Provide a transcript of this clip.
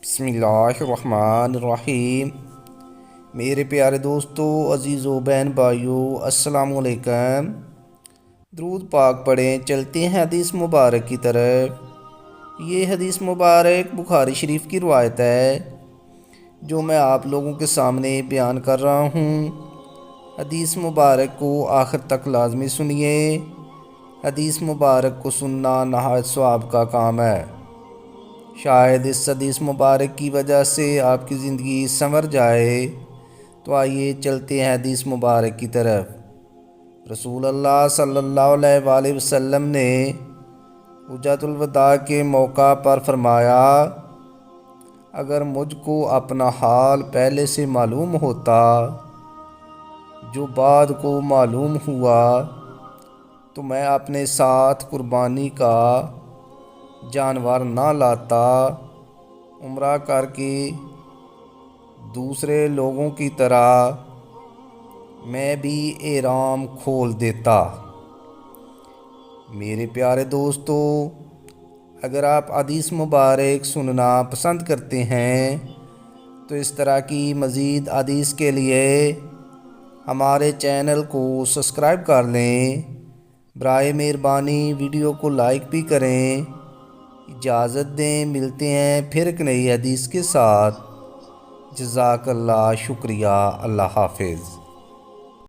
بسم اللہ الرحمن الرحیم۔ میرے پیارے دوستو، عزیز و بہن بھائیو، السلام علیکم۔ درود پاک پڑھیں، چلتے ہیں حدیث مبارک کی طرف۔ یہ حدیث مبارک بخاری شریف کی روایت ہے جو میں آپ لوگوں کے سامنے بیان کر رہا ہوں۔ حدیث مبارک کو آخر تک لازمی سنیے۔ حدیث مبارک کو سننا نہایت ثواب کا کام ہے۔ شاید اس حدیث مبارک کی وجہ سے آپ کی زندگی سنور جائے۔ تو آئیے چلتے ہیں حدیث مبارک کی طرف۔ رسول اللہ صلی اللہ علیہ وآلہ وسلم نے حجۃ الوداع کے موقع پر فرمایا، اگر مجھ کو اپنا حال پہلے سے معلوم ہوتا جو بعد کو معلوم ہوا تو میں اپنے ساتھ قربانی کا جانور نہ لاتا، عمرہ کر کے دوسرے لوگوں کی طرح میں بھی احرام کھول دیتا۔ میرے پیارے دوستو، اگر آپ حدیث مبارک سننا پسند کرتے ہیں تو اس طرح کی مزید حدیث کے لیے ہمارے چینل کو سبسکرائب کر لیں۔ برائے مہربانی ویڈیو کو لائک بھی کریں۔ اجازت دیں، ملتے ہیں پھر ایک نئی حدیث کے ساتھ۔ جزاک اللہ، شکریہ، اللہ حافظ۔